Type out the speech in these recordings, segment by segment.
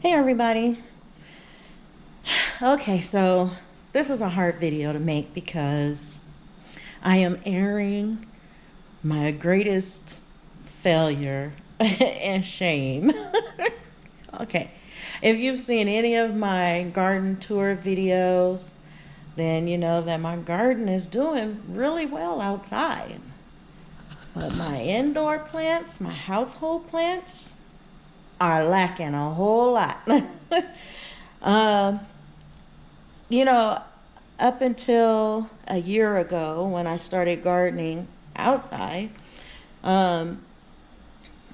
Hey everybody. Okay, so this is a hard video to make because I am airing my greatest failure and shame. Okay, if you've seen any of my garden tour videos, then you know that my garden is doing really well outside. But my indoor plants, my household plants, are lacking a whole lot. um, you know, up until a year ago when I started gardening outside, um,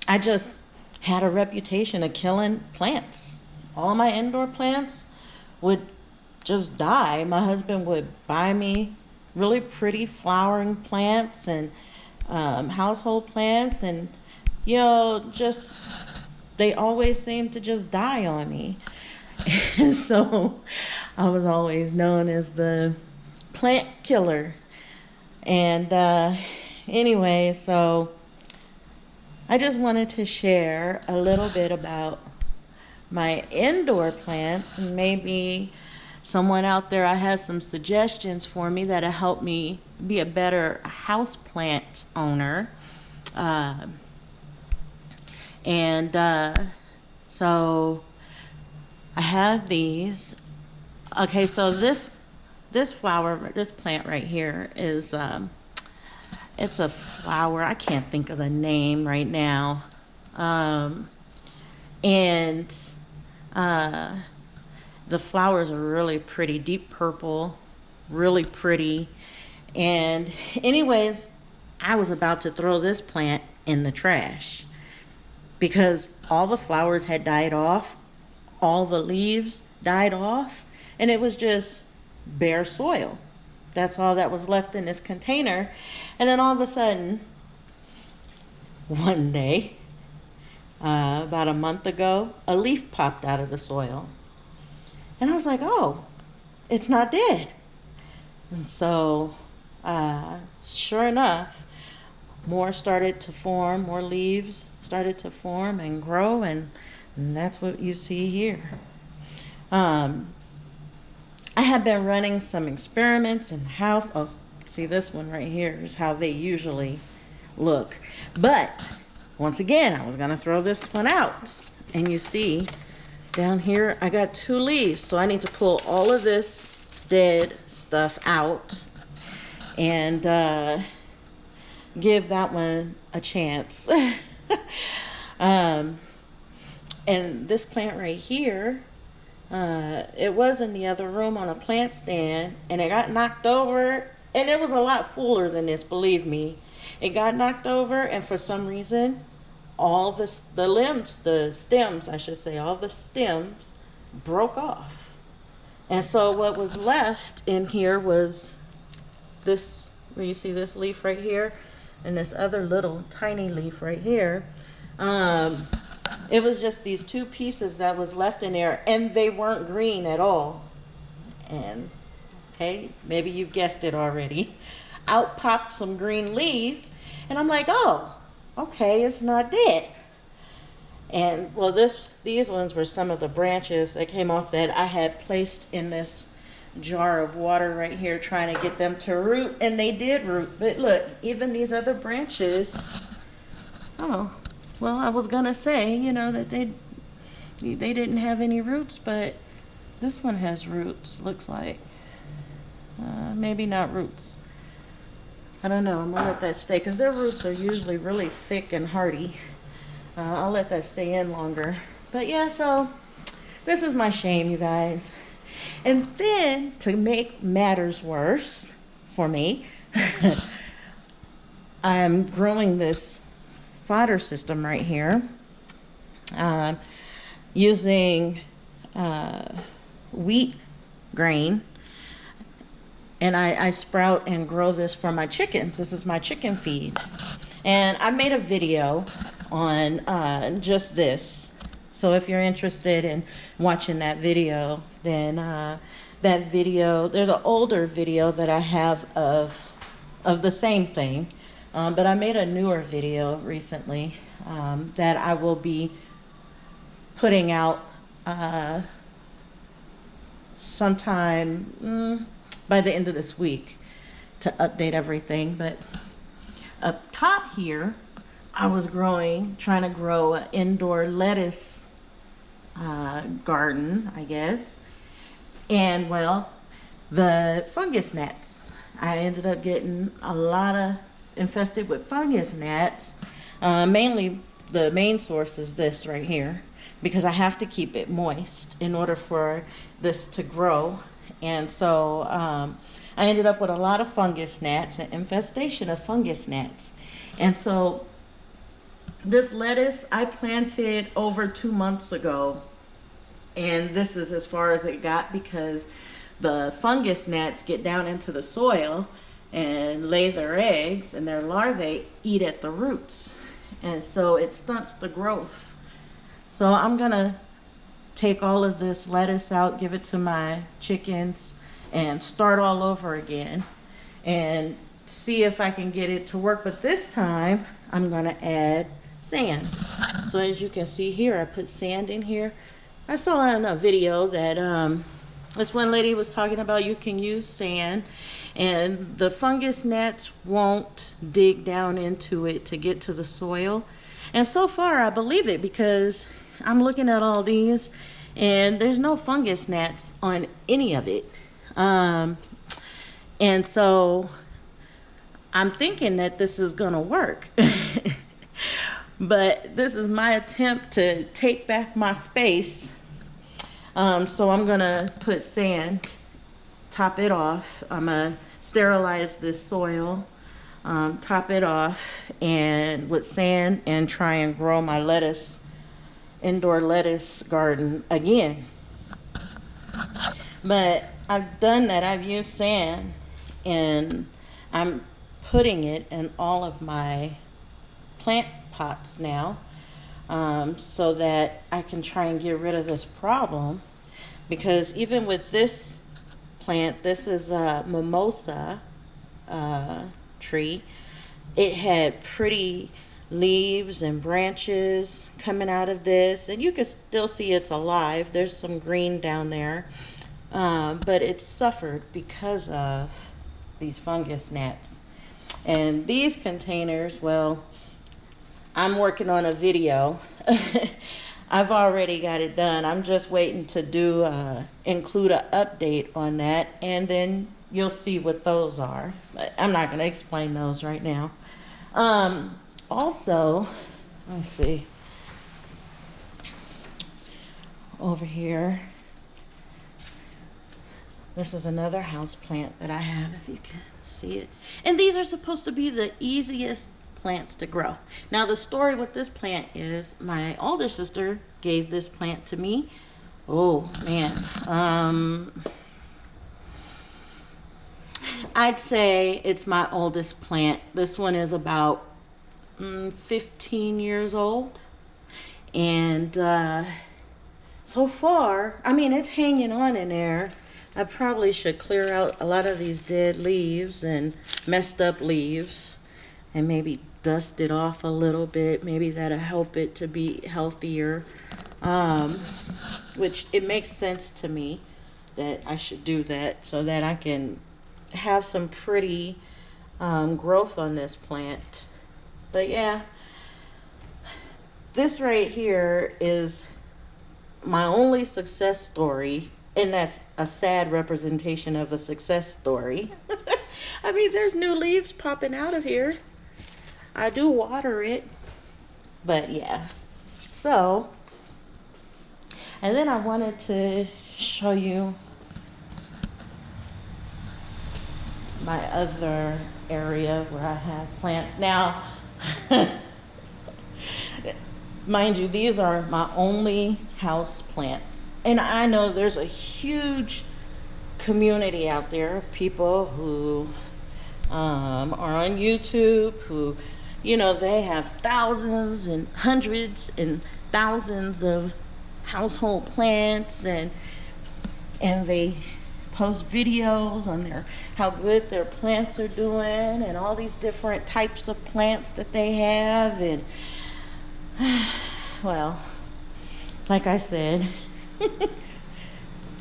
I just had a reputation of killing plants. All my indoor plants would just die. My husband would buy me really pretty flowering plants and household plants, and just they always seem to just die on me. And so I was always known as the plant killer. And anyway, so I just wanted to share a little bit about my indoor plants, and maybe someone out there has some suggestions for me that'll help me be a better house plant owner. So I have these. Okay, so this plant right here is it's a flower. I can't think of the name right now. And the flowers are really pretty, deep purple, really pretty. And anyways, I was about to throw this plant in the trash because all the flowers had died off, all the leaves died off, and it was just bare soil. That's all that was left in this container. And then all of a sudden, one day, about a month ago, a leaf popped out of the soil. And I was like, oh, it's not dead. And so, sure enough, more started to form, more leaves started to form and grow, and that's what you see here. I have been running some experiments in the house. Oh, see, this one right here is how they usually look. But once again, I was gonna throw this one out, and you see down here I got 2 leaves, so I need to pull all of this dead stuff out and give that one a chance. And this plant right here, it was in the other room on a plant stand, and it got knocked over, and it was a lot fuller than this, believe me. It got knocked over, and for some reason, all the stems, I should say, all the stems broke off. And so what was left in here was this, where you see this leaf right here, and this other little tiny leaf right here. It was just these 2 pieces that was left in there, and they weren't green at all. And okay, maybe you've guessed it already. Out popped some green leaves, and I'm like, oh, okay, it's not dead. And well, these ones were some of the branches that came off that I had placed in this jar of water right here, trying to get them to root, and they did root. But look, even these other branches, oh, well, I was gonna say, that they didn't have any roots, but this one has roots, looks like. Maybe not roots. I don't know. I'm gonna let that stay because their roots are usually really thick and hardy. I'll let that stay in longer. But yeah, so this is my shame, you guys. And then to make matters worse for me, I'm growing this fodder system right here, using wheat grain, and I sprout and grow this for my chickens. This is my chicken feed, and I made a video on just this. So if you're interested in watching that video, then that video, there's an older video that I have of the same thing. But I made a newer video recently that I will be putting out uh, sometime by the end of this week to update everything. But up top here, I was trying to grow an indoor lettuce garden, I guess. And well, the fungus gnats, I ended up getting a lot of infested with fungus gnats. Mainly the main source is this right here, because I have to keep it moist in order for this to grow. And so I ended up with a lot of fungus gnats, an infestation of fungus gnats. And so this lettuce I planted over 2 months ago, and this is as far as it got because the fungus gnats get down into the soil and lay their eggs, and their larvae eat at the roots, and so it stunts the growth. So I'm gonna take all of this lettuce out, give it to my chickens, and start all over again and see if I can get it to work. But this time I'm gonna add sand. So as you can see here, I put sand in here. I saw in a video that this one lady was talking about you can use sand and the fungus gnats won't dig down into it to get to the soil. And so far I believe it, because I'm looking at all these and there's no fungus gnats on any of it. And so I'm thinking that this is gonna work. But this is my attempt to take back my space. So I'm gonna put sand, top it off. I'm gonna sterilize this soil, top it off and with sand, and try and grow my lettuce, indoor lettuce garden again. But I've done that. I've used sand and I'm putting it in all of my plant pots now, so that I can try and get rid of this problem. Because even with this plant, this is a mimosa tree, it had pretty leaves and branches coming out of this, and you can still see it's alive. There's some green down there, but it suffered because of these fungus gnats. And these containers, well, I'm working on a video. I've already got it done. I'm just waiting to include an update on that, and then you'll see what those are. But I'm not going to explain those right now. Also, let's see. Over here, this is another house plant that I have, if you can see it. And these are supposed to be the easiest plants to grow. Now the story with this plant is my older sister gave this plant to me. Oh man, I'd say it's my oldest plant. This one is about 15 years old, and so far, I mean, it's hanging on in there. I probably should clear out a lot of these dead leaves and messed up leaves and maybe dust it off a little bit. Maybe that'll help it to be healthier, which it makes sense to me that I should do that so that I can have some pretty growth on this plant. But yeah, this right here is my only success story, and that's a sad representation of a success story. I mean, there's new leaves popping out of here. I do water it, but yeah. So, and then I wanted to show you my other area where I have plants. Now, mind you, these are my only house plants. And I know there's a huge community out there of people who are on YouTube, who, you know, they have thousands and hundreds and thousands of household plants, and they post videos on how good their plants are doing and all these different types of plants that they have. And well, like I said,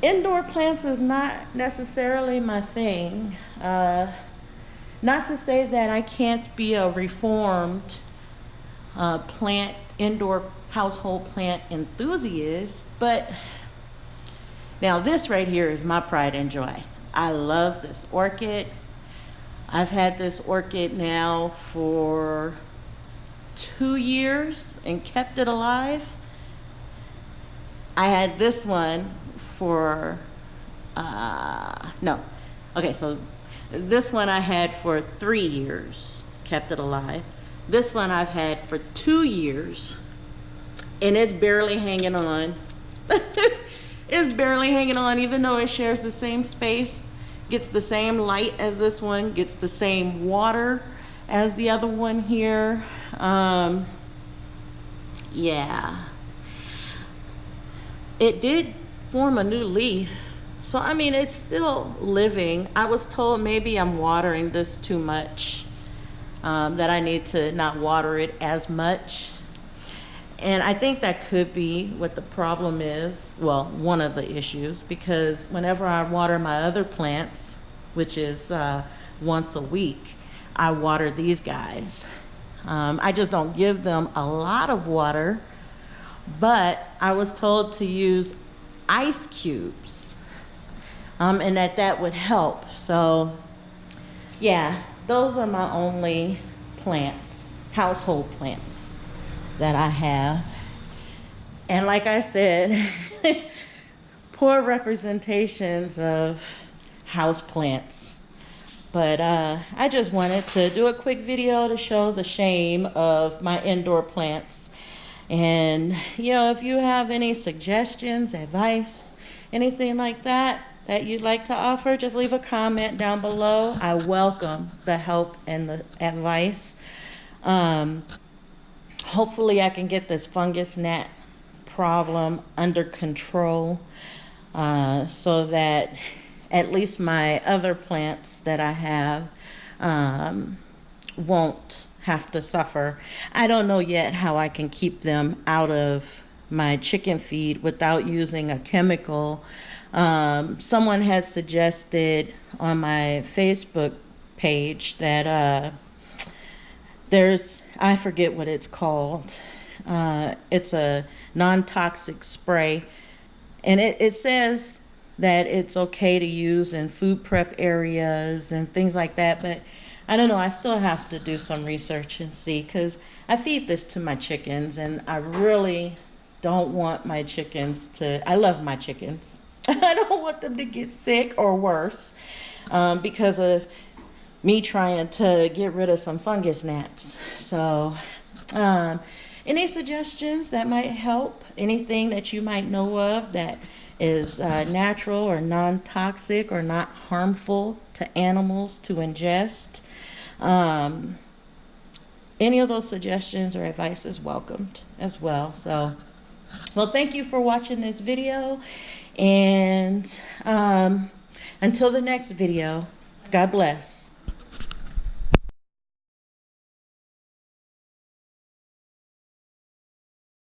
Indoor plants is not necessarily my thing. Not to say that I can't be a reformed indoor household plant enthusiast, but now this right here is my pride and joy. I love this orchid. I've had this orchid now for 2 years and kept it alive. I had this one for, so this one I had for 3 years, kept it alive. This one I've had for 2 years, and it's barely hanging on. It's barely hanging on, even though it shares the same space, gets the same light as this one, gets the same water as the other one here. Yeah. It did form a new leaf. So, I mean, it's still living. I was told maybe I'm watering this too much, that I need to not water it as much. And I think that could be what the problem is. Well, one of the issues, because whenever I water my other plants, which is once a week, I water these guys. I just don't give them a lot of water, but I was told to use ice cubes, and that would help. So yeah, those are my only plants, household plants that I have. And like I said, poor representations of house plants. But I just wanted to do a quick video to show the shame of my indoor plants. And you know, if you have any suggestions, advice, anything like that you'd like to offer, just leave a comment down below. I welcome the help and the advice. Hopefully I can get this fungus gnat problem under control, so that at least my other plants that I have won't have to suffer. I don't know yet how I can keep them out of my chicken feed without using a chemical. Someone had suggested on my Facebook page that I forget what it's called. It's a non-toxic spray, and it says that it's okay to use in food prep areas and things like that, but I don't know, I still have to do some research and see, because I feed this to my chickens, and I really don't want my chickens I love my chickens. I don't want them to get sick or worse because of me trying to get rid of some fungus gnats. So any suggestions that might help? Anything that you might know of that is natural or non-toxic or not harmful to animals to ingest? Any of those suggestions or advice is welcomed as well. So, well, thank you for watching this video, and until the next video, God bless.